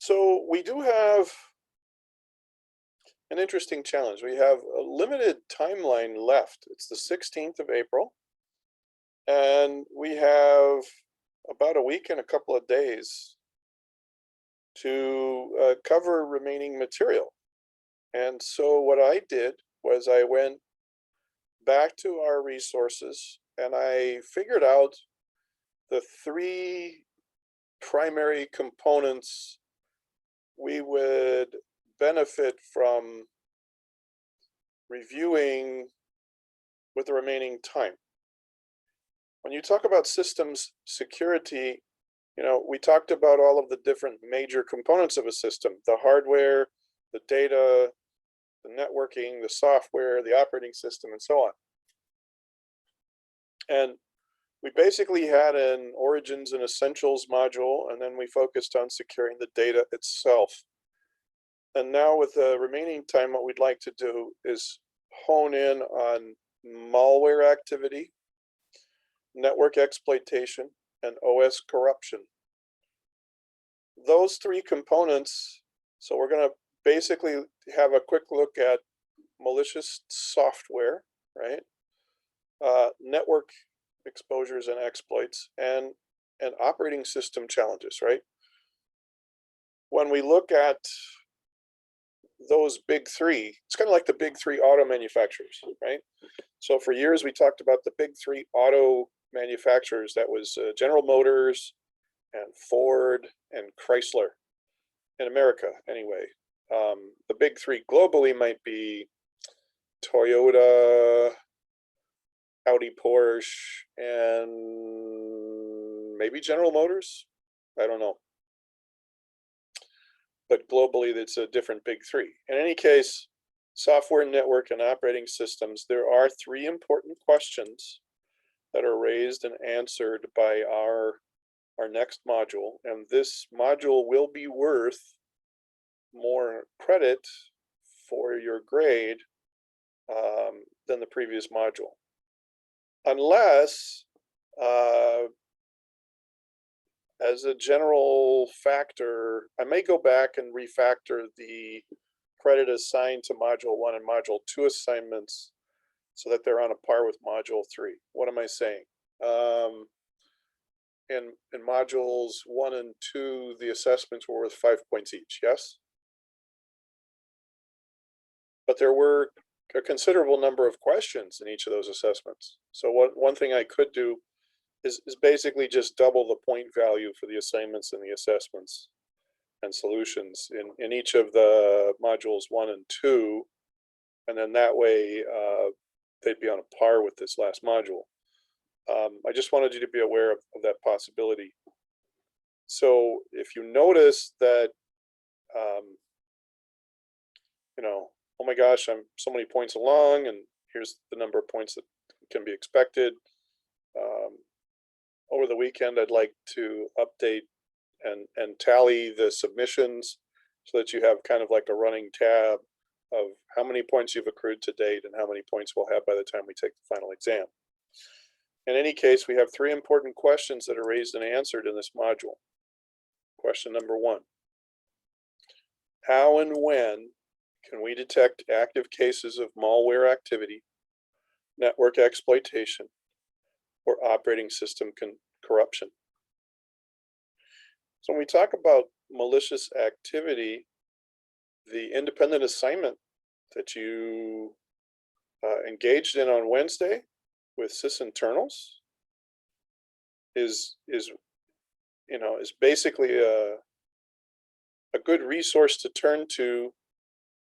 So we do have an interesting challenge. We have a limited timeline left. It's the 16th of April, and we have about a week and a couple of days to cover remaining material. And so what I did was I went back to our resources and I figured out the three primary components we would benefit from reviewing with the remaining time. When you talk about systems security, we talked about all of the different major components of a system: the hardware, the data, the networking, the software, the operating system, and so on. And we basically had an origins and essentials module, and then we focused on securing the data itself. And now with the remaining time, what we'd like to do is hone in on malware activity, network exploitation, and OS corruption. Those three components, so we're going to basically have a quick look at malicious software, right? Network exposures and exploits, and operating system challenges, right? When we look at those big three, it's kind of like the big three auto manufacturers, right? So for years we talked about the big three auto manufacturers. That was General Motors and Ford and Chrysler in America, anyway. The big three globally might be Toyota, Audi, Porsche, and maybe General Motors. I don't know. But globally, it's a different big three. In any case, software, network, and operating systems, there are three important questions that are raised and answered by our next module. And this module will be worth more credit for your grade than the previous module. Unless, as a general factor, I may go back and refactor the credit assigned to Module 1 and Module 2 assignments so that they're on a par with Module 3. What am I saying? In Modules 1 and 2, the assessments were worth 5 points each, yes? But there were a considerable number of questions in each of those assessments. So one thing I could do is basically just double the point value for the assignments and the assessments and solutions in each of the modules 1 and 2, and then that way they'd be on a par with this last module. I just wanted you to be aware of that possibility. So if you notice that, oh my gosh, I'm so many points along, and here's the number of points that can be expected. Over the weekend, I'd like to update and tally the submissions so that you have kind of like a running tab of how many points you've accrued to date and how many points we'll have by the time we take the final exam. In any case, we have three important questions that are raised and answered in this module. Question number 1. How and when can we detect active cases of malware activity, network exploitation, or operating system corruption? So when we talk about malicious activity, the independent assignment that you engaged in on Wednesday with sysinternals is basically a good resource to turn to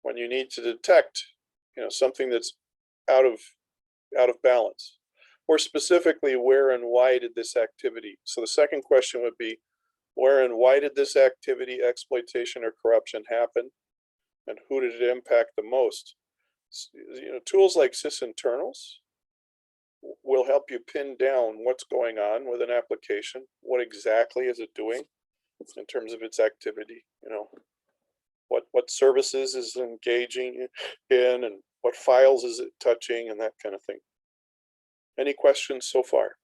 when you need to detect something that's out of balance. Or specifically, where and why did this activity? So the second question would be, where and why did this activity, exploitation, or corruption happen? And who did it impact the most? Tools like sysinternals will help you pin down what's going on with an application. What exactly is it doing in terms of its activity? What services is it engaging in, and what files is it touching, and that kind of thing. Any questions so far?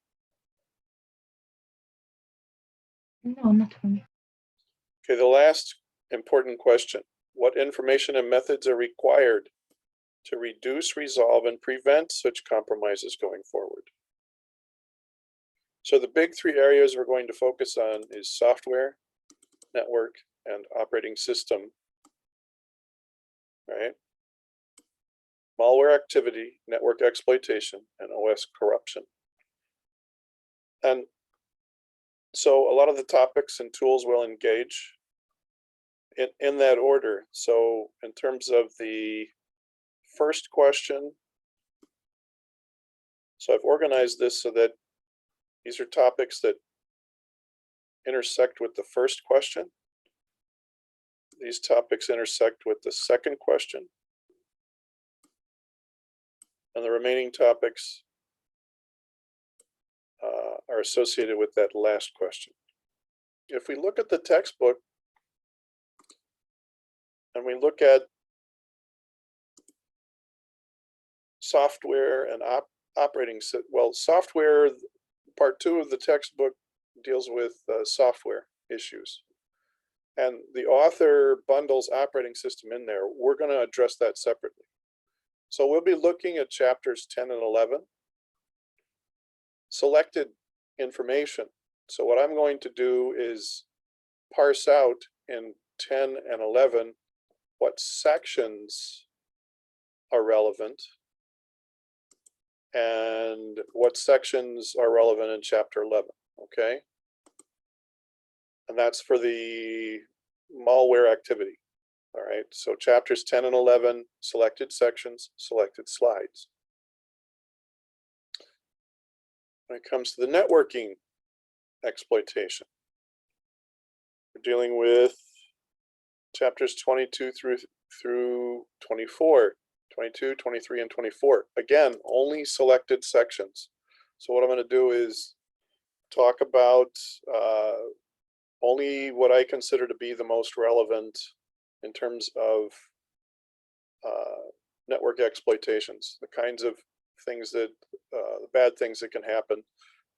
No, not for me. Okay, the last important question. What information and methods are required to reduce, resolve, and prevent such compromises going forward? So the big three areas we're going to focus on is software, network, and operating system, right? Malware activity, network exploitation, and OS corruption. And so a lot of the topics and tools will engage in that order. So in terms of the first question, so I've organized this so that these are topics that intersect with the first question. These topics intersect with the second question. And the remaining topics are associated with that last question. If we look at the textbook and we look at software and operating, well, software, part 2 of the textbook deals with software issues. And the author bundles operating system in there. We're going to address that separately. So we'll be looking at chapters 10 and 11. Selected information. So what I'm going to do is parse out in 10 and 11 what sections are relevant and what sections are relevant in chapter 11, okay? And that's for the malware activity, all right? So chapters 10 and 11, selected sections, selected slides. When it comes to the networking exploitation, we're dealing with chapters 22 through 24, 22, 23, and 24. Again, only selected sections. So what I'm going to do is talk about only what I consider to be the most relevant in terms of network exploitations, the kinds of things that, the bad things that can happen.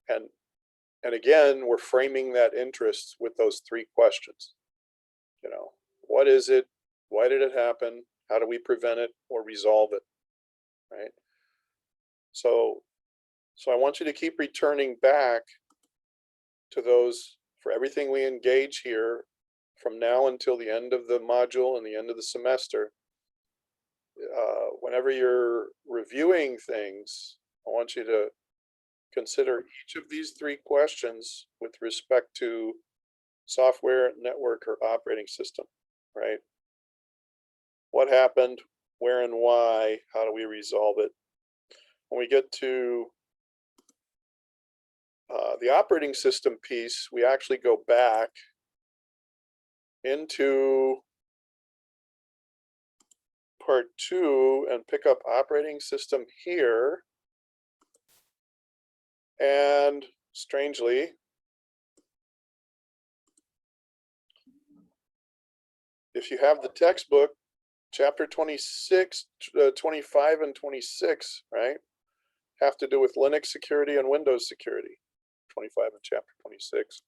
And again, we're framing that interest with those 3 questions. You know, what is it? Why did it happen? How do we prevent it or resolve it, right? So I want you to keep returning back to those for everything we engage here from now until the end of the module and the end of the semester. Whenever you're reviewing things, I want you to consider each of these 3 questions with respect to software, network, or operating system, right? What happened, where and why, how do we resolve it? When we get to the operating system piece, we actually go back into part 2 and pick up operating system here. And strangely, if you have the textbook, chapter 26, 25 and 26, right, have to do with Linux security and Windows security. 25 and chapter 26.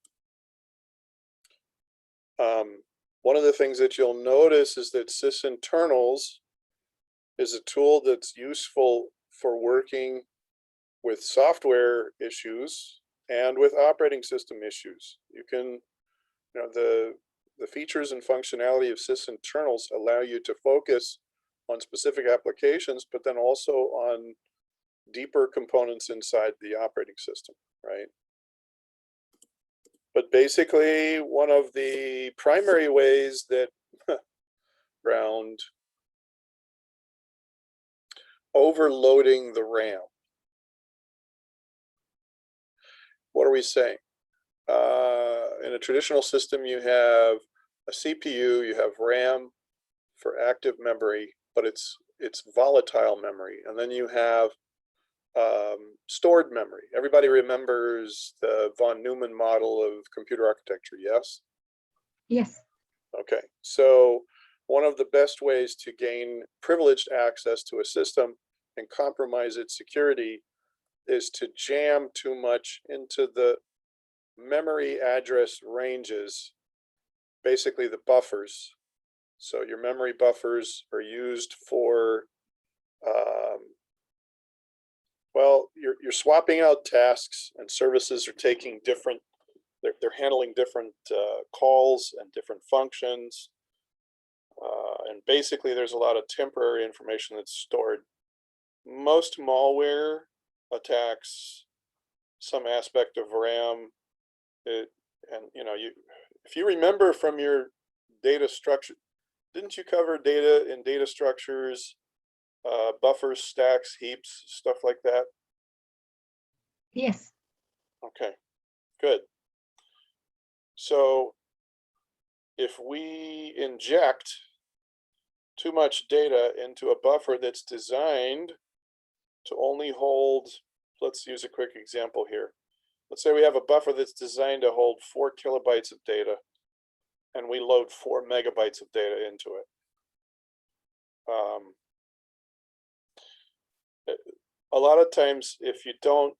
One of the things that you'll notice is that sysinternals is a tool that's useful for working with software issues and with operating system issues. You can, you know, the features and functionality of sysinternals allow you to focus on specific applications, but then also on deeper components inside the operating system, right? But basically, one of the primary ways that around overloading the RAM. What are we saying? In a traditional system, you have a CPU, you have RAM for active memory, but it's volatile memory, and then you have stored memory. Everybody remembers the von Neumann model of computer architecture, yes? Yes. Okay, so one of the best ways to gain privileged access to a system and compromise its security is to jam too much into the memory address ranges basically the buffers. So your memory buffers are used for, well, you're swapping out tasks, and services are taking different, they're handling different calls and different functions. And basically there's a lot of temporary information that's stored. Most malware attacks some aspect of RAM. And if you remember from your data structure, didn't you cover data in data structures, buffers, stacks, heaps, stuff like that? Yes. Okay, good. So if we inject too much data into a buffer that's designed to only hold, let's use a quick example here. Let's say we have a buffer that's designed to hold 4 kilobytes of data, and we load 4 megabytes of data into it. A lot of times, if you don't,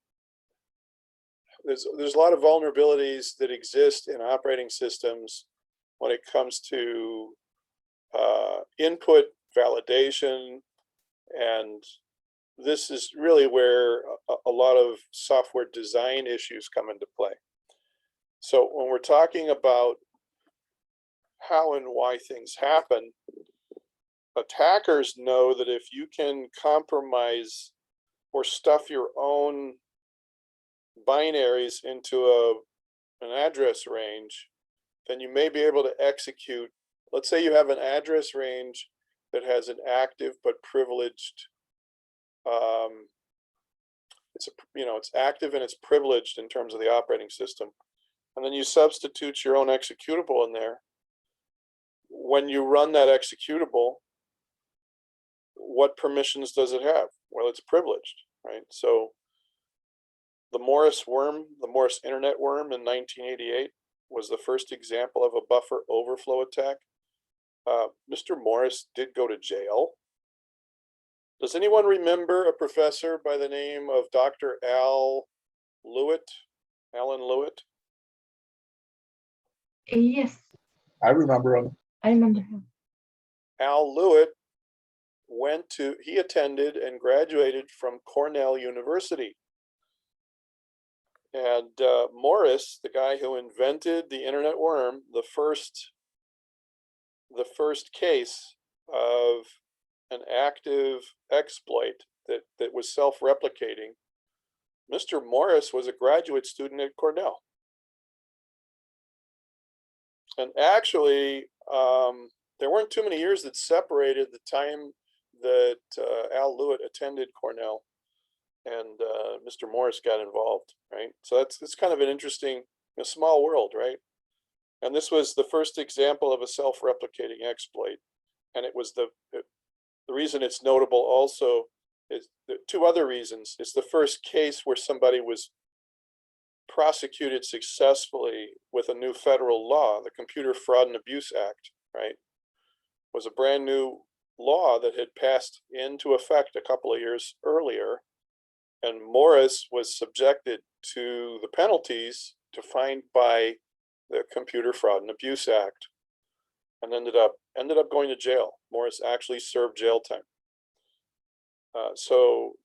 there's a lot of vulnerabilities that exist in operating systems when it comes to input validation, and this is really where a lot of software design issues come into play. So when we're talking about how and why things happen, attackers know that if you can compromise or stuff your own binaries into an address range, then you may be able to execute. Let's say you have an address range that has an active but privileged, it's active and it's privileged in terms of the operating system, and then you substitute your own executable in there. When you run that executable, what permissions does it have? Well, it's privileged, right? So the Morris worm, the Morris internet worm in 1988 was the first example of a buffer overflow attack. Mr. Morris did go to jail. Does anyone remember a professor by the name of Dr. Alan Lewitt? Yes. I remember him. I remember him. Al Lewitt he attended and graduated from Cornell University. And Morris, the guy who invented the internet worm, the first case of an active exploit that was self-replicating, Mr. Morris was a graduate student at Cornell. And actually, there weren't too many years that separated the time that Al Lewitt attended Cornell and Mr. Morris got involved, right? So it's kind of an interesting, small world, right? And this was the first example of a self-replicating exploit. And it was the reason it's notable also is two other reasons. It's the first case where somebody was prosecuted successfully with a new federal law, the Computer Fraud and Abuse Act, right? Was a brand new law that had passed into effect a couple of years earlier. And Morris was subjected to the penalties defined by the Computer Fraud and Abuse Act, and ended up going to jail. Morris actually served jail time. So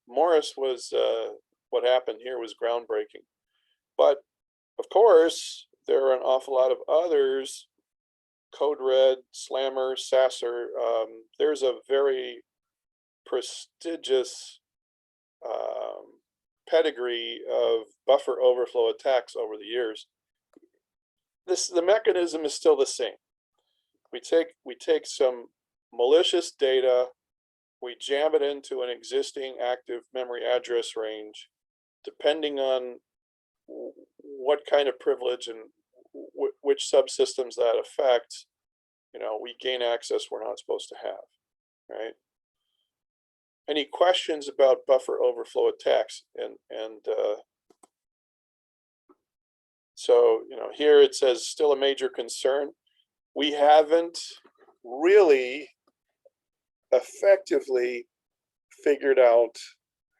Morris was, what happened here was groundbreaking. But of course, there are an awful lot of others, Code Red, Slammer, Sasser. There's a very prestigious pedigree of buffer overflow attacks over the years. The mechanism is still the same. We take some malicious data, we jam it into an existing active memory address range, depending on what kind of privilege and which subsystems that affects. We gain access we're not supposed to have, right? Any questions about buffer overflow attacks? So, here it says still a major concern. We haven't really effectively figured out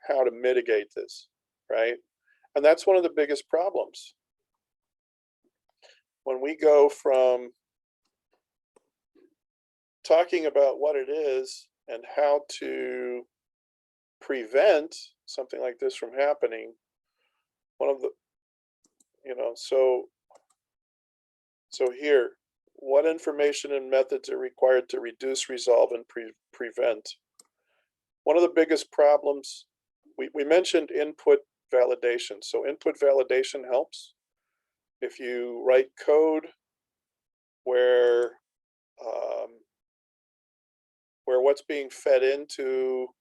how to mitigate this, right? And that's one of the biggest problems. when we go from talking about what it is and how to prevent something like this from happening, one of the, so here, what information and methods are required to reduce, resolve, and prevent? One of the biggest problems, we mentioned input validation. So input validation helps. If you write code where what's being fed into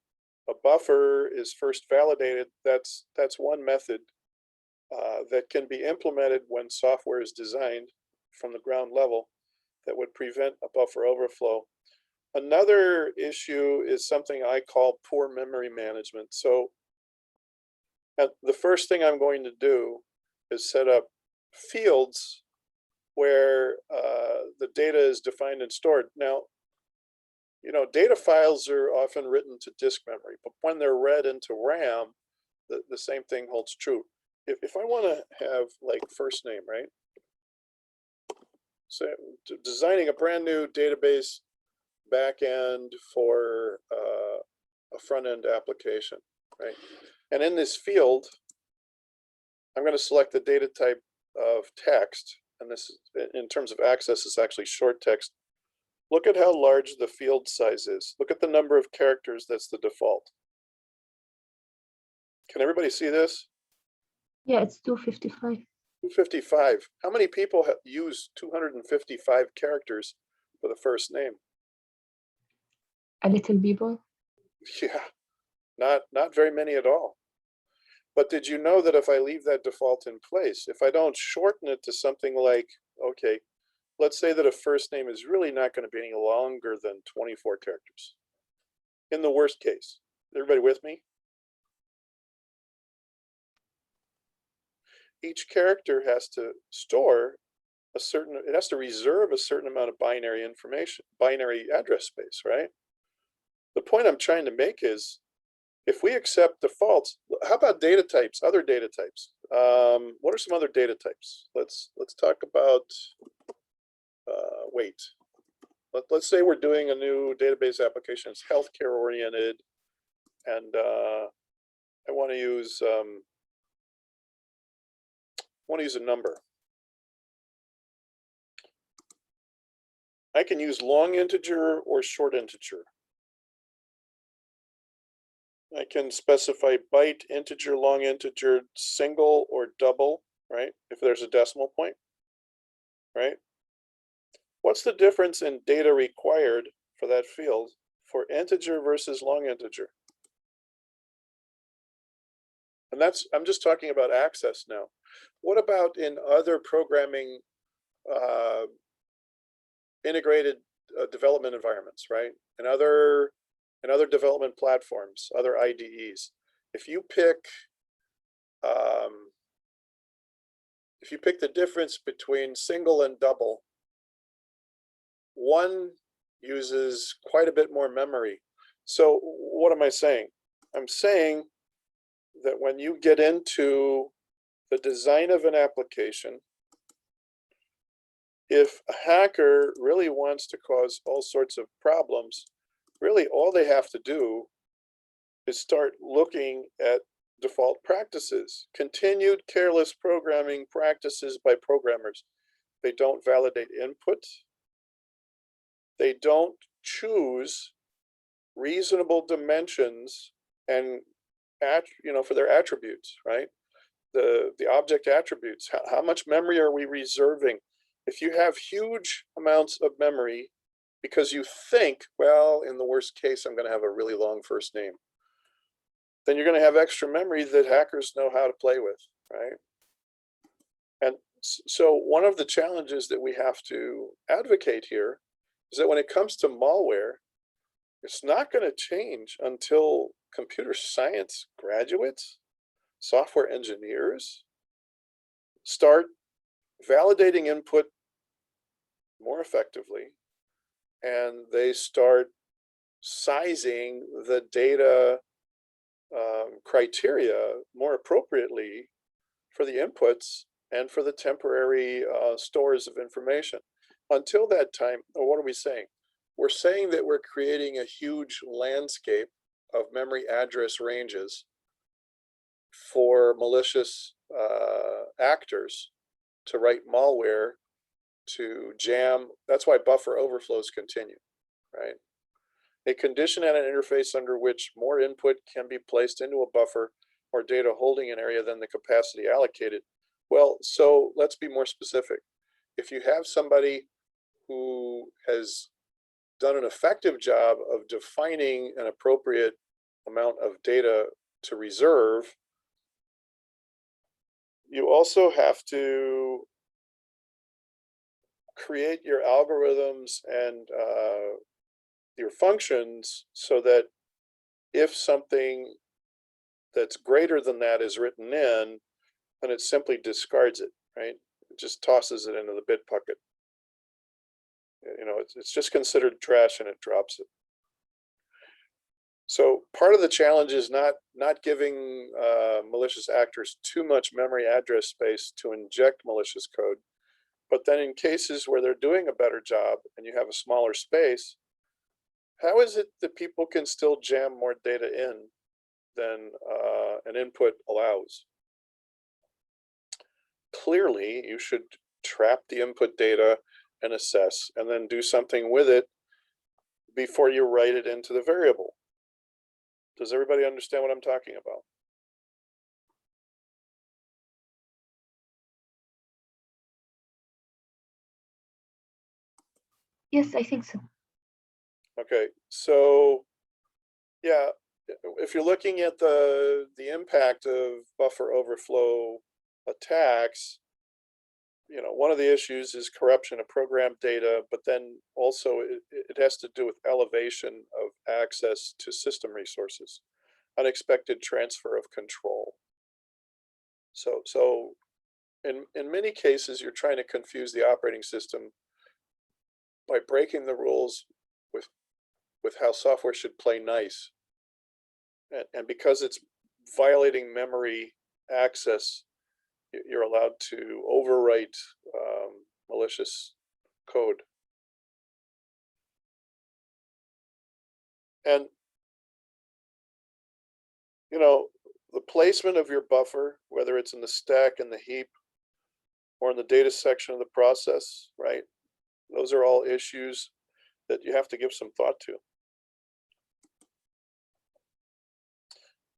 a buffer is first validated, that's one method that can be implemented when software is designed from the ground level that would prevent a buffer overflow. Another issue is something I call poor memory management. So the first thing I'm going to do is set up fields where the data is defined and stored. Now, data files are often written to disk memory, but when they're read into RAM, the same thing holds true. If I want to have like first name, right? So designing a brand new database backend for a front-end application, right? And in this field, I'm going to select the data type of text, and this, in terms of access, is actually short text. Look at how large the field size is. Look at the number of characters that's the default. Can everybody see this? Yeah, it's 255. 255. How many people have used 255 characters for the first name? A little people. Yeah, not very many at all. But did you know that if I leave that default in place, if I don't shorten it to something like, okay, let's say that a first name is really not going to be any longer than 24 characters. In the worst case. Everybody with me? Each character has to store it has to reserve a certain amount of binary information, binary address space, right? The point I'm trying to make is, if we accept defaults, how about data types, other data types? What are some other data types? Let's talk about, wait. Let's say we're doing a new database application. It's healthcare oriented, and I want to use a number. I can use long integer or short integer. I can specify byte, integer, long integer, single, or double, right? If there's a decimal point, right? What's the difference in data required for that field for integer versus long integer? And I'm just talking about access now. What about in other programming integrated development environments, right? And other development platforms, other IDEs. If you pick the difference between single and double, one uses quite a bit more memory. So what am I saying? I'm saying that when you get into the design of an application, if a hacker really wants to cause all sorts of problems, really all they have to do is start looking at default practices, continued careless programming practices by programmers. They don't validate input. They don't choose reasonable dimensions and for their attributes, right? The object attributes. How much memory are we reserving? If you have huge amounts of memory because you think, well, in the worst case, I'm going to have a really long first name, then you're going to have extra memory that hackers know how to play with, right? And so one of the challenges that we have to advocate here is that when it comes to malware, it's not going to change until computer science graduates, software engineers, start validating input more effectively, and they start sizing the data criteria more appropriately for the inputs and for the temporary stores of information. Until that time, what are we saying? We're saying that we're creating a huge landscape of memory address ranges for malicious actors to write malware to jam. That's why buffer overflows continue, right? A condition and an interface under which more input can be placed into a buffer or data holding an area than the capacity allocated. Well, so let's be more specific. If you have somebody who has done an effective job of defining an appropriate amount of data to reserve, you also have to create your algorithms and your functions so that if something that's greater than that is written in, then it simply discards it, right? It just tosses it into the bit bucket. You know, it's just considered trash and it drops it. So part of the challenge is not giving malicious actors too much memory address space to inject malicious code. But then in cases where they're doing a better job and you have a smaller space, how is it that people can still jam more data in than an input allows? Clearly, you should trap the input data and assess, and then do something with it before you write it into the variable. Does everybody understand what I'm talking about? Yes, I think so. Okay, so yeah, if you're looking at the impact of buffer overflow attacks, you know, one of the issues is corruption of program data, but then also it has to do with elevation of access to system resources, unexpected transfer of control. So in many cases, you're trying to confuse the operating system by breaking the rules with how software should play nice. And because it's violating memory access, you're allowed to overwrite malicious code. And, you know, the placement of your buffer, whether it's in the stack, in the heap, or in the data section of the process, right? Those are all issues that you have to give some thought to.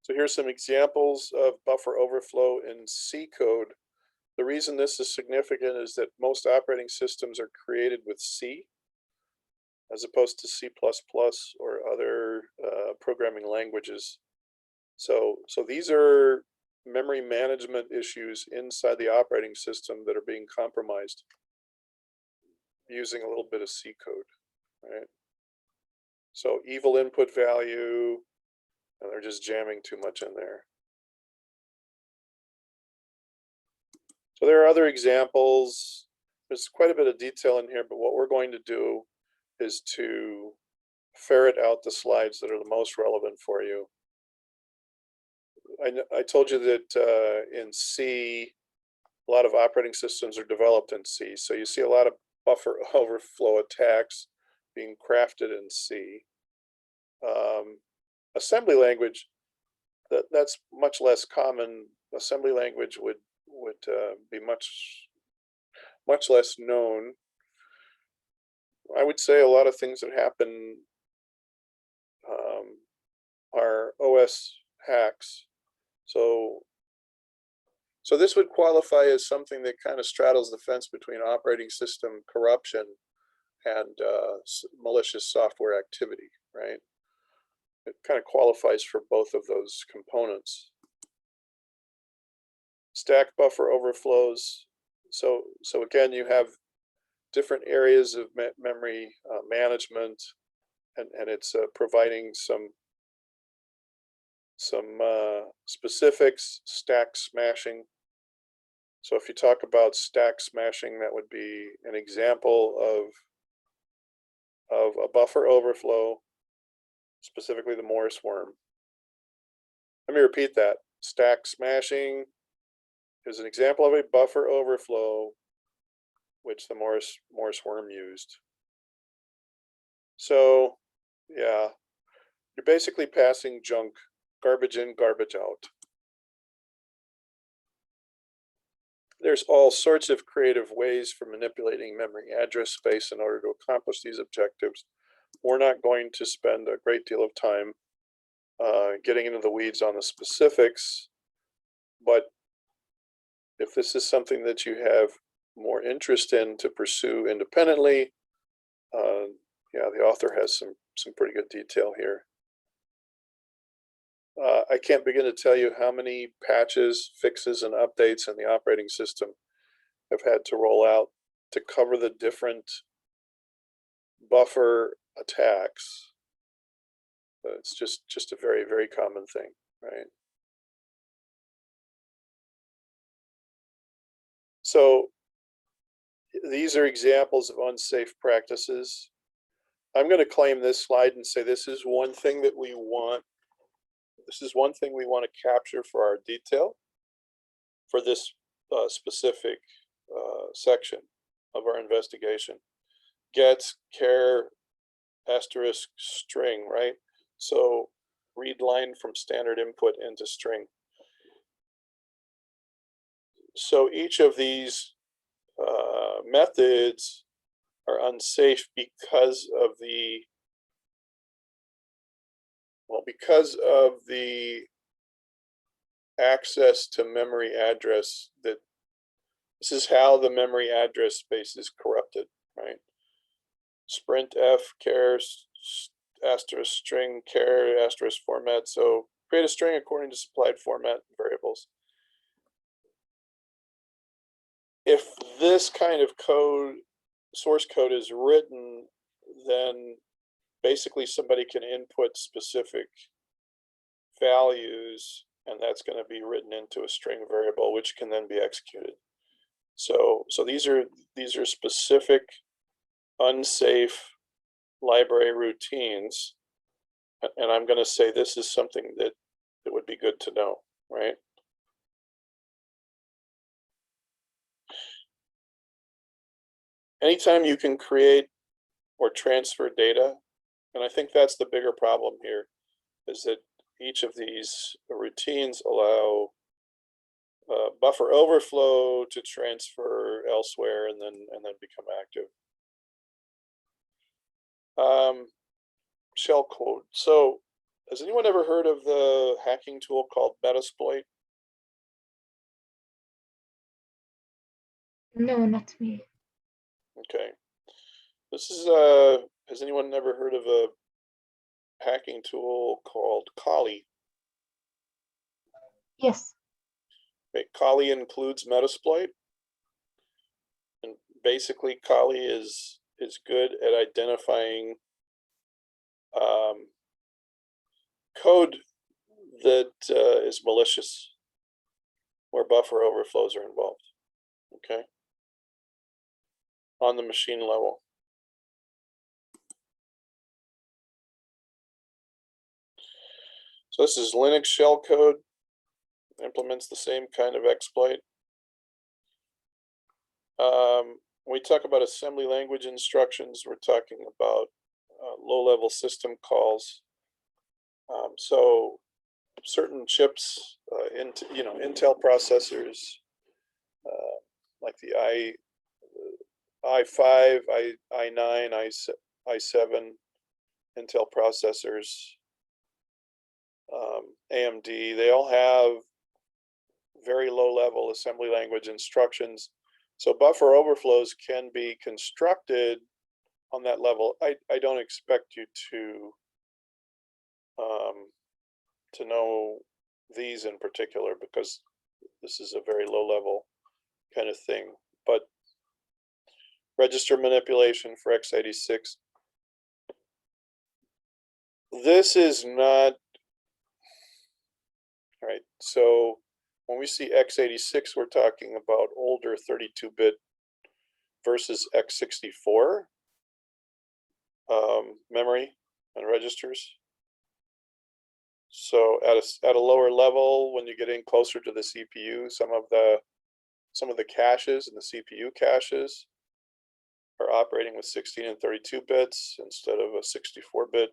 So here's some examples of buffer overflow in C code. The reason this is significant is that most operating systems are created with C as opposed to C++ or other programming languages. So these are memory management issues inside the operating system that are being compromised using a little bit of C code, right? So evil input value, and they're just jamming too much in there. So there are other examples. There's quite a bit of detail in here, but what we're going to do is to ferret out the slides that are the most relevant for you. I told you that in C, a lot of operating systems are developed in C. So you see a lot of buffer overflow attacks being crafted in C. Assembly language, that's much less common. Assembly language would be much less known. I would say a lot of things that happen are OS hacks. So this would qualify as something that kind of straddles the fence between operating system corruption and malicious software activity, right? It kind of qualifies for both of those components. Stack buffer overflows. So again, you have different areas of memory management, and it's providing some specifics. Stack smashing. So if you talk about stack smashing, that would be an example of a buffer overflow, specifically the Morris worm. Let me repeat that. Stack smashing is an example of a buffer overflow, which the Morris worm used. So, yeah, you're basically passing junk, garbage in, garbage out. There's all sorts of creative ways for manipulating memory address space in order to accomplish these objectives. We're not going to spend a great deal of time getting into the weeds on the specifics, but if this is something that you have more interest in to pursue independently, yeah, the author has some pretty good detail here. I can't begin to tell you how many patches, fixes, and updates in the operating system have had to roll out to cover the different buffer attacks. It's just a very, very common thing, right? So these are examples of unsafe practices. I'm going to claim this slide and say this is one thing that we want. This is one thing we want to capture for our detail for this specific section of our investigation. Gets, char, asterisk, string, right? So read line from standard input into string. So each of these methods are unsafe because of the access to memory address. That this is how the memory address space is corrupted, right? Sprint f char asterisk string char asterisk format. So create a string according to supplied format variables. If this kind of code, source code, is written, then basically somebody can input specific values, and that's going to be written into a string variable, which can then be executed. So these are specific unsafe library routines, and I'm going to say this is something that would be good to know, right? Anytime you can create or transfer data, and I think that's the bigger problem here, is that each of these routines allow buffer overflow to transfer elsewhere and then become active. Shell code. So has anyone ever heard of the hacking tool called Metasploit? No, not me. Okay. This is has anyone ever heard of a hacking tool called Kali? Yes. Okay, Kali includes Metasploit, and basically Kali is good at identifying code that is malicious, where buffer overflows are involved, okay, on the machine level. So this is Linux shellcode, implements the same kind of exploit. We talk about assembly language instructions. We're talking about low-level system calls. So certain chips, Intel processors, like the i5, i9, i7 Intel processors, AMD, they all have very low-level assembly language instructions. So buffer overflows can be constructed on that level. I don't expect you to know these in particular, because this is a very low-level kind of thing. But register manipulation for x86. This is not, all right, so when we see x86, we're talking about older 32-bit versus x64 memory and registers. So at a lower level, when you get in closer to the CPU, some of the some of the caches and the CPU caches are operating with 16 and 32 bits instead of a 64-bit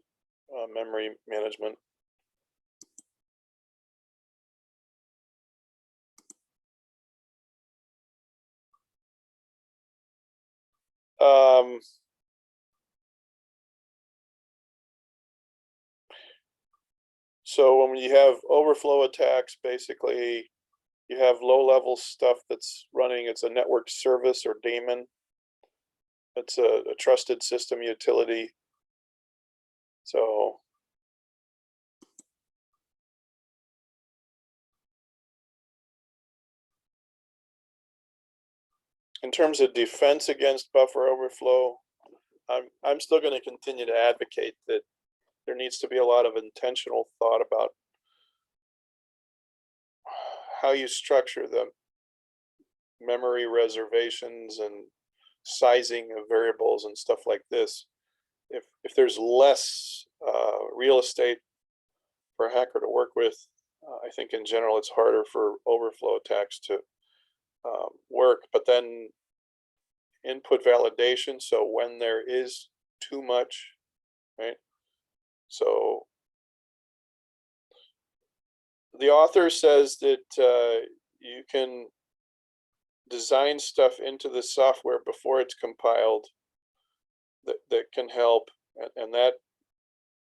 memory management. So when you have overflow attacks, basically you have low-level stuff that's running. It's a network service or daemon. It's a trusted system utility. So in terms of defense against buffer overflow, I'm still going to continue to advocate that there needs to be a lot of intentional thought about how you structure the memory reservations and sizing of variables and stuff like this. If there's less real estate for a hacker to work with, I think in general it's harder for overflow attacks to work. But then input validation, so when there is too much, right? So the author says that you can design stuff into the software before it's compiled that can help, and that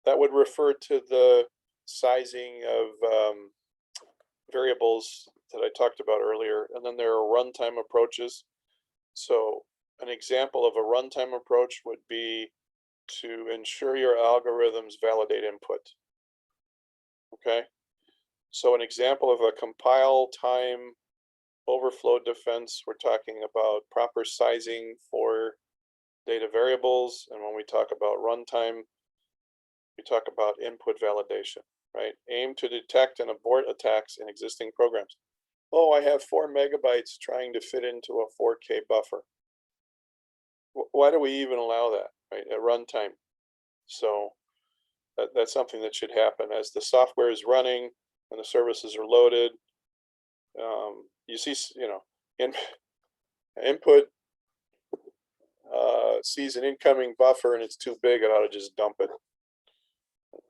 would refer to the sizing of variables that I talked about earlier. And then there are runtime approaches. So an example of a runtime approach would be to ensure your algorithms validate input. Okay, so an example of a compile time overflow defense, we're talking about proper sizing for data variables. And when we talk about runtime, we talk about input validation, right? Aim to detect and abort attacks in existing programs. Oh, I have 4 megabytes trying to fit into a 4K buffer. Why do we even allow that, right, at runtime? So that's something that should happen as the software is running and the services are loaded. You see, you know, input sees an incoming buffer and it's too big, it ought to just dump it.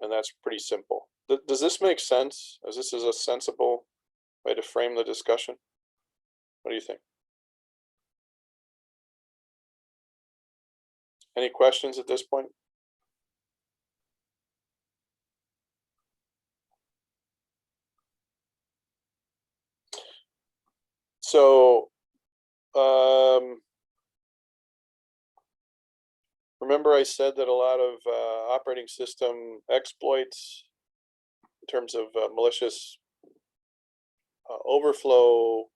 And that's pretty simple. Does this make sense? Is this a sensible way to frame the discussion? What do you think? Any questions at this point? So remember I said that a lot of operating system exploits in terms of malicious overflow,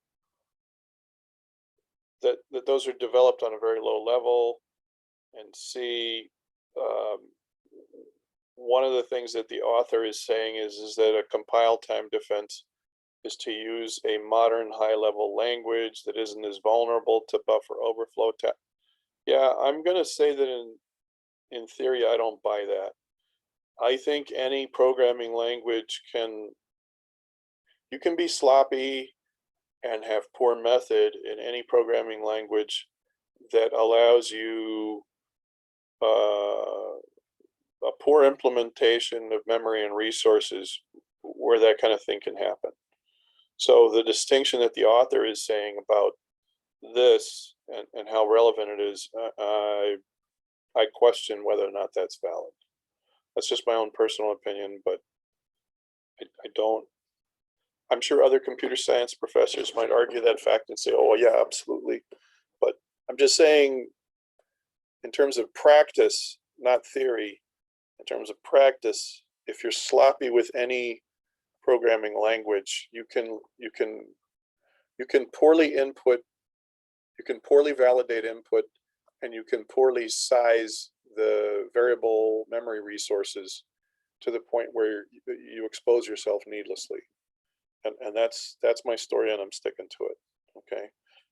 that those are developed on a very low level. And C, one of the things that the author is saying is that a compile time defense is to use a modern high-level language that isn't as vulnerable to buffer overflow. Yeah, I'm going to say that in theory, I don't buy that. I think any programming language you can be sloppy and have poor method in any programming language that allows you a poor implementation of memory and resources where that kind of thing can happen. So the distinction that the author is saying about this and how relevant it is, I question whether or not that's valid. That's just my own personal opinion, but I don't. I'm sure other computer science professors might argue that fact and say, oh yeah, absolutely. But I'm just saying, in terms of practice, not theory, in terms of practice, if you're sloppy with any programming language, you can poorly input, you can poorly validate input, and you can poorly size the variable memory resources to the point where you expose yourself needlessly. And that's my story, and I'm sticking to it. Okay,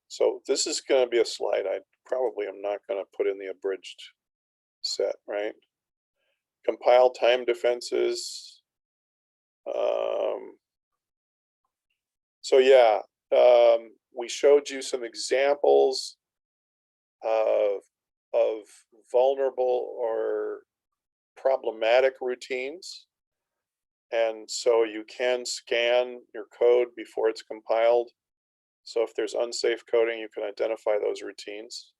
so this is going to be a slide I probably am not going to put in the abridged set, right? Compile time defenses. So yeah, we showed you some examples of vulnerable or problematic routines. And so you can scan your code before it's compiled. So if there's unsafe coding, you can identify those routines.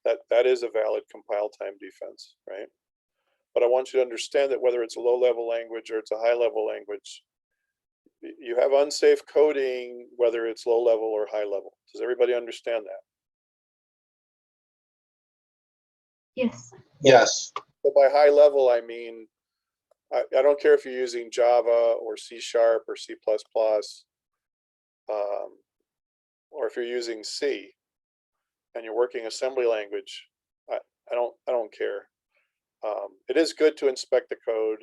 That is a valid compile time defense, right? But I want you to understand that whether it's a low-level language or it's a high-level language, you have unsafe coding, whether it's low-level or high-level. Does everybody understand that? Yes. Yes. So by high-level, I mean, I don't care if you're using Java or C# or C++, or if you're using C and you're working assembly language. I don't care. It is good to inspect the code,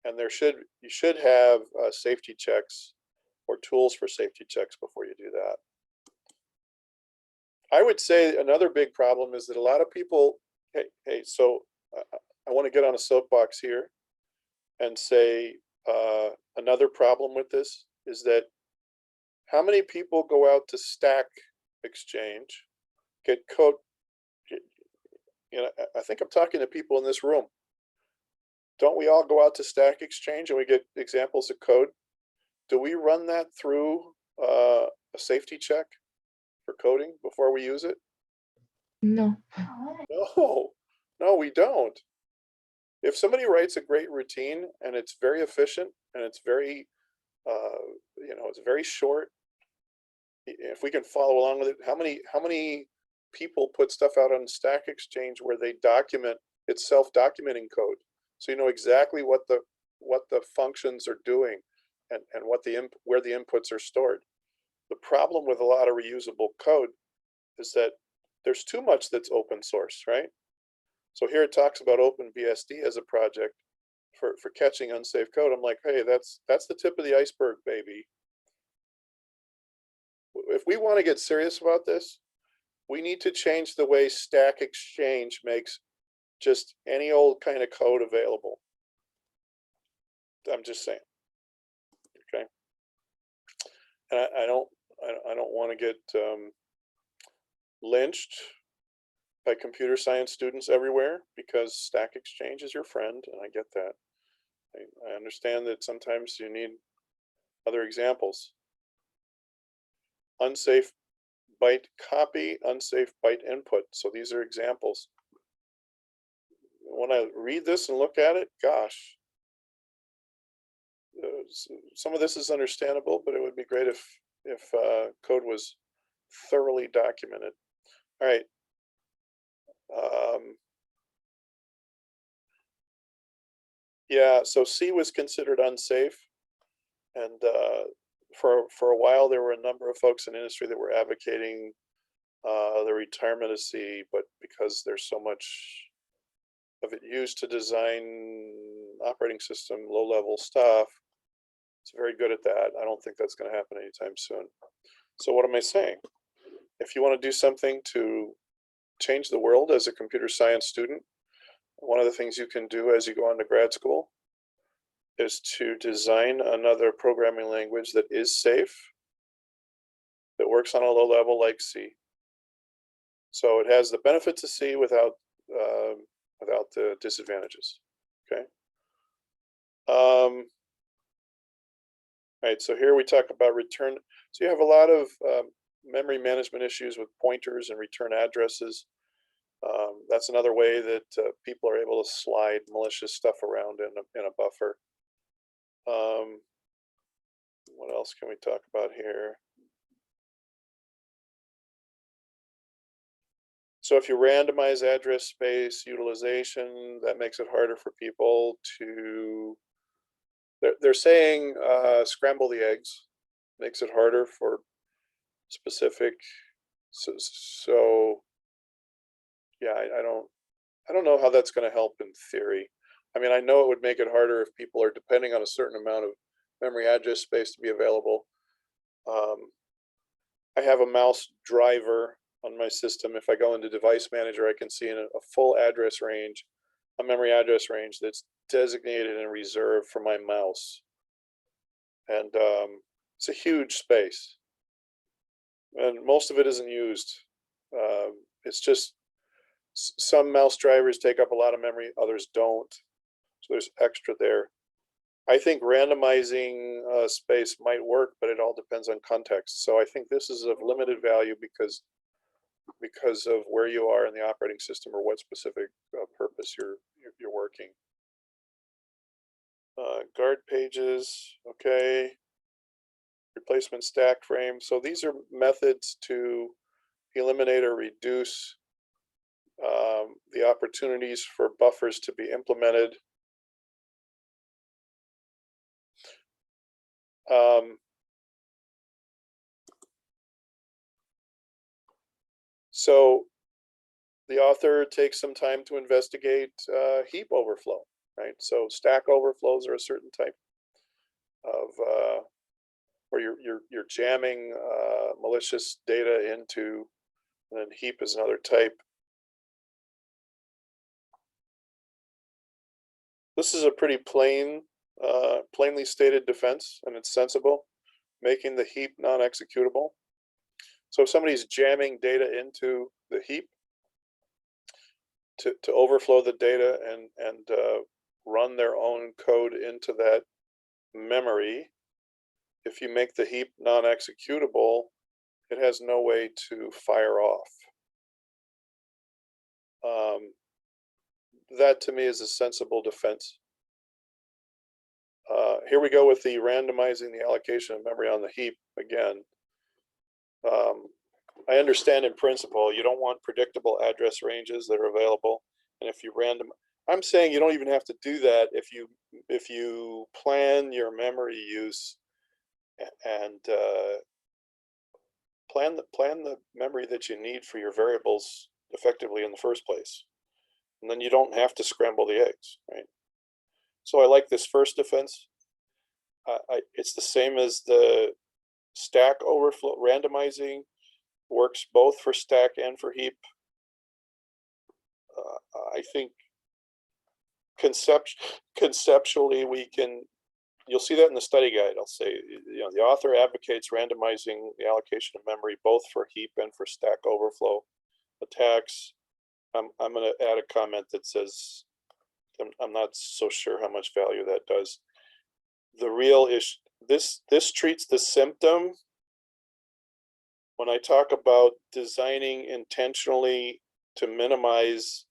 and you should have safety checks or tools for safety checks before you do that. I would say another big problem is that a lot of people, so I want to get on a soapbox here and say another problem with this is that how many people go out to Stack Exchange, get code, I think I'm talking to people in this room. Don't we all go out to Stack Exchange and we get examples of code? Do we run that through a safety check for coding before we use it? No. No, we don't. If somebody writes a great routine and it's very efficient and it's very, it's very short, if we can follow along with it, how many people put stuff out on Stack Exchange where they document, it's self-documenting code, so you know exactly what the functions are doing and where the inputs are stored. The problem with a lot of reusable code is that there's too much that's open source, right? So here it talks about OpenBSD as a project for catching unsafe code. I'm like, hey, that's the tip of the iceberg, baby. If we want to get serious about this, we need to change the way Stack Exchange makes just any old kind of code available. I'm just saying. Okay. And I don't want to get lynched by computer science students everywhere, because Stack Exchange is your friend, and I get that. I understand that sometimes you need other examples. Unsafe byte copy, unsafe byte input. So these are examples. When I read this and look at it, gosh, some of this is understandable, but it would be great if code was thoroughly documented. All right. Yeah, so C was considered unsafe, and for a while there were a number of folks in industry that were advocating the retirement of C, but because there's so much of it used to design operating system low-level stuff, it's very good at that. I don't think that's going to happen anytime soon. So what am I saying? If you want to do something to change the world as a computer science student, one of the things you can do as you go on to grad school is to design another programming language that is safe, that works on a low level like C. So it has the benefits of C without the disadvantages. Okay. Right. So here we talk about return. So you have a lot of memory management issues with pointers and return addresses. That's another way that people are able to slide malicious stuff around in a buffer. What else can we talk about here? So if you randomize address space utilization, that makes it harder for people to, they're saying scramble the eggs, makes it harder for specific, so yeah, I don't know how that's going to help in theory. I mean, I know it would make it harder if people are depending on a certain amount of memory address space to be available. I have a mouse driver on my system. If I go into Device Manager, I can see in a full address range, a memory address range that's designated and reserved for my mouse. And it's a huge space. and most of it isn't used. It's just some mouse drivers take up a lot of memory, others don't. So there's extra there. I think randomizing space might work, but it all depends on context. So I think this is of limited value because of where you are in the operating system or what specific purpose you're working. Guard pages, okay. Replacement stack frame. So these are methods to eliminate or reduce the opportunities for buffers to be implemented. So the author takes some time to investigate heap overflow, right? So stack overflows are a certain type of where you're jamming malicious data into, and then heap is another type. This is a pretty plainly stated defense, and it's sensible, making the heap non-executable. So if somebody's jamming data into the heap to overflow the data and run their own code into that memory, if you make the heap non-executable, it has no way to fire off. That to me is a sensible defense. Here we go with the randomizing the allocation of memory on the heap again. I understand in principle you don't want predictable address ranges that are available, and if you I'm saying you don't even have to do that if you plan your memory use and plan the memory that you need for your variables effectively in the first place, and then you don't have to scramble the eggs, right? So I like this first defense. It's the same as the stack overflow. Randomizing works both for stack and for heap. I think conceptually you'll see that in the study guide. I'll say, the author advocates randomizing the allocation of memory both for heap and for stack overflow attacks. I'm going to add a comment that says I'm not so sure how much value that does. The real issue, this treats the symptom. When I talk about designing intentionally to minimize,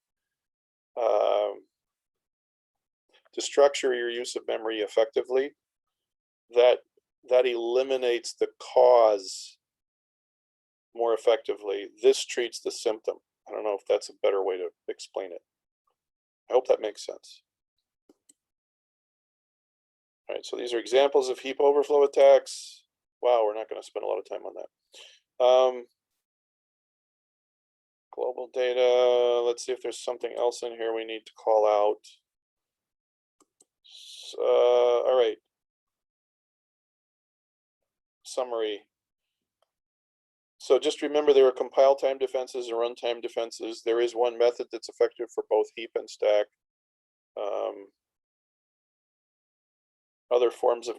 to structure your use of memory effectively, that eliminates the cause more effectively. This treats the symptom. I don't know if that's a better way to explain it. I hope that makes sense. All right, so these are examples of heap overflow attacks. Wow, we're not going to spend a lot of time on that. Global data, let's see if there's something else in here we need to call out. All right. Summary. So just remember there are compile time defenses and runtime defenses. There is one method that's effective for both heap and stack. Other forms of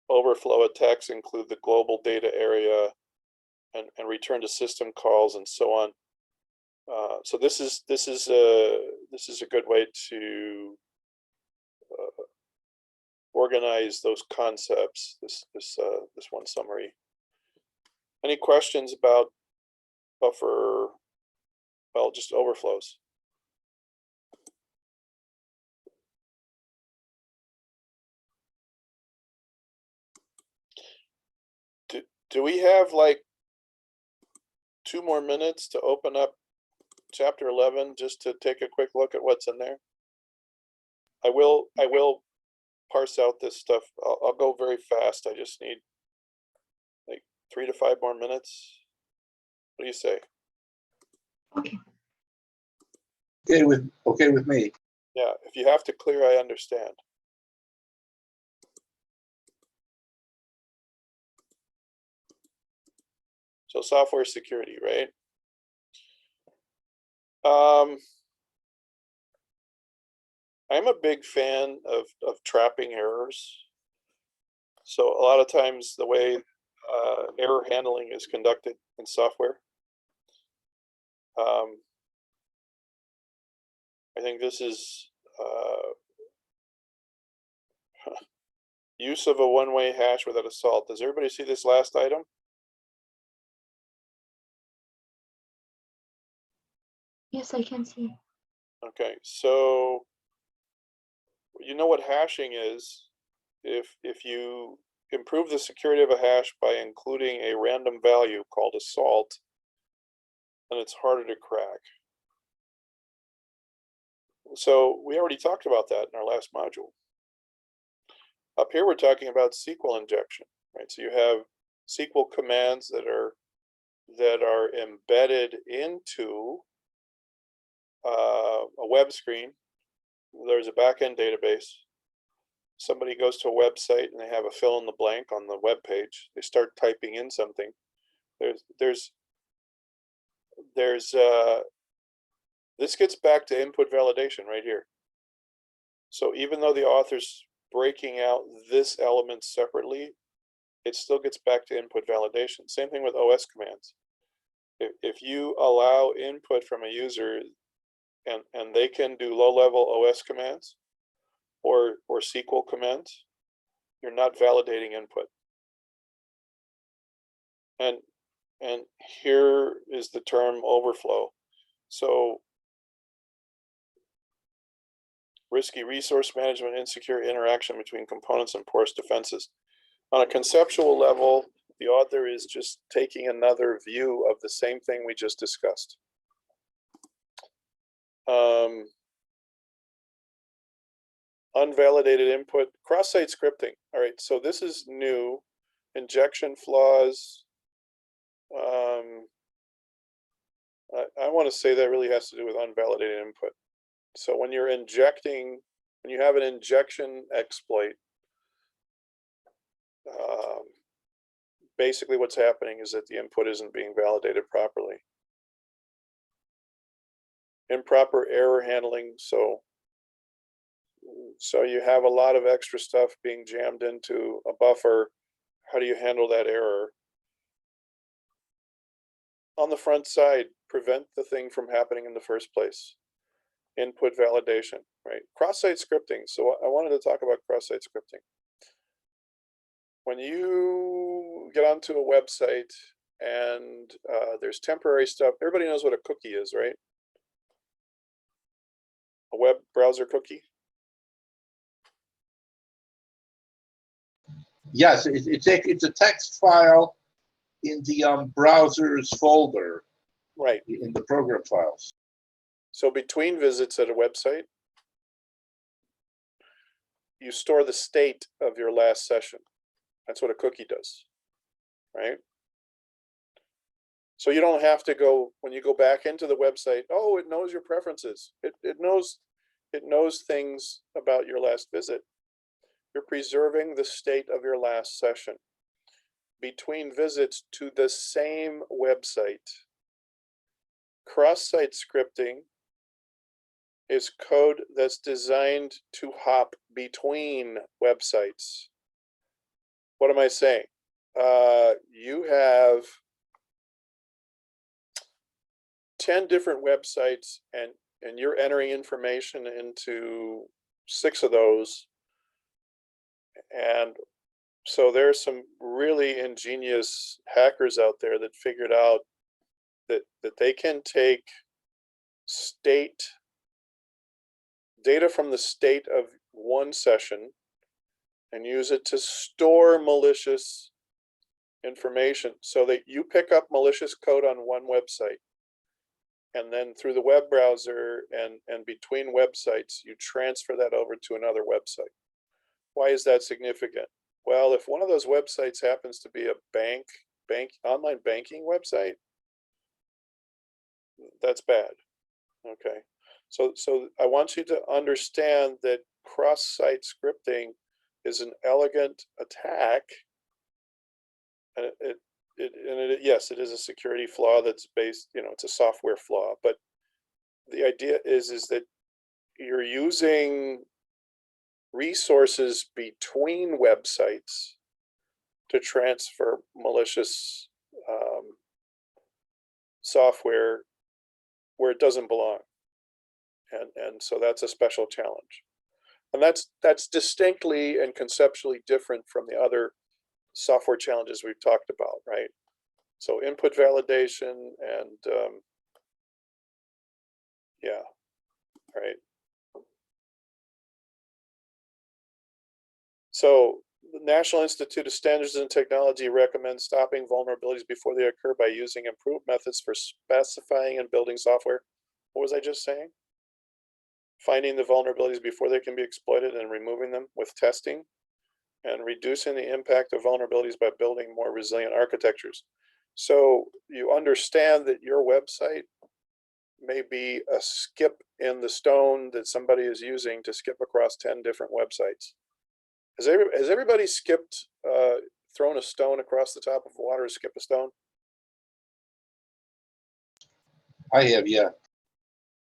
overflow attacks include the global data area and return to system calls and so on. So this is a good way to organize those concepts. This one summary. Any questions about buffer? Well, just overflows. Do we have like 2 more minutes to open up chapter 11 just to take a quick look at what's in there? I will parse out this stuff. I'll go very fast. I just need like 3 to 5 more minutes. What do you say? Okay. Okay with me. Yeah, if you have to clear, I understand. So software security, right? I'm a big fan of trapping errors. So a lot of times the way error handling is conducted in software. I think this is use of a one-way hash without a salt. Does everybody see this last item? Yes, I can see. Okay, so you know what hashing is. If you improve the security of a hash by including a random value called a salt, then it's harder to crack. So we already talked about that in our last module. Up here we're talking about Sql injection, right? So you have Sql commands that are embedded into a web screen. There's a backend database. Somebody goes to a website and they have a fill in the blank on the web page. They start typing in something. This gets back to input validation right here. So even though the author's breaking out this element separately, it still gets back to input validation. Same thing with OS commands. If you allow input from a user and they can do low-level OS commands or SQL commands, you're not validating input. And here is the term overflow. So risky resource management, insecure interaction between components and porous defenses. On a conceptual level, the author is just taking another view of the same thing we just discussed. Unvalidated input, cross-site scripting. All right, so this is new. Injection flaws. I want to say that really has to do with unvalidated input. So when you're injecting, when you have an injection exploit, basically what's happening is that the input isn't being validated properly. Improper error handling. So you have a lot of extra stuff being jammed into a buffer. How do you handle that error? On the front side, prevent the thing from happening in the first place. Input validation, right? Cross-site scripting. So I wanted to talk about cross-site scripting. When you get onto a website and there's temporary stuff, everybody knows what a cookie is, right? A web browser cookie. Yes, it's a text file in the browser's folder, Right. In the program files. So between visits at a website, you store the state of your last session. That's what a cookie does, right? So you don't have to go, when you go back into the website, oh, it knows your preferences. It knows things about your last visit. You're preserving the state of your last session. Between visits to the same website. Cross-site scripting is code that's designed to hop between websites. What am I saying? You have 10 different websites and you're entering information into 6 of those. And so there's some really ingenious hackers out there that figured out that they can take data from the state of one session and use it to store malicious information, so that you pick up malicious code on one website, and then through the web browser and between websites, you transfer that over to another website. Why is that significant? Well, if one of those websites happens to be a online banking website, that's bad. Okay. So I want you to understand that cross-site scripting is an elegant attack, and yes, it is a security flaw that's based, it's a software flaw, but the idea is that you're using resources between websites to transfer malicious software where it doesn't belong. And so that's a special challenge. And that's distinctly and conceptually different from the other software challenges we've talked about, right? So input validation and yeah, right. So the National Institute of Standards and Technology recommends stopping vulnerabilities before they occur by using improved methods for specifying and building software. What was I just saying? Finding the vulnerabilities before they can be exploited and removing them with testing, and reducing the impact of vulnerabilities by building more resilient architectures. So you understand that your website may be a skip in the stone that somebody is using to skip across 10 different websites. Has everybody skipped, thrown a stone across the top of water, skip a stone? I have, yeah.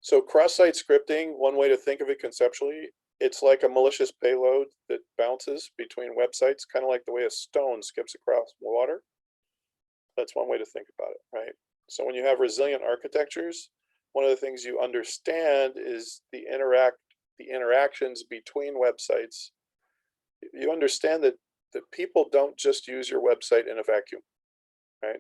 So cross-site scripting, one way to think of it conceptually, it's like a malicious payload that bounces between websites, kind of like the way a stone skips across water. That's one way to think about it, right? So when you have resilient architectures, one of the things you understand is the interactions between websites. You understand that people don't just use your website in a vacuum, right?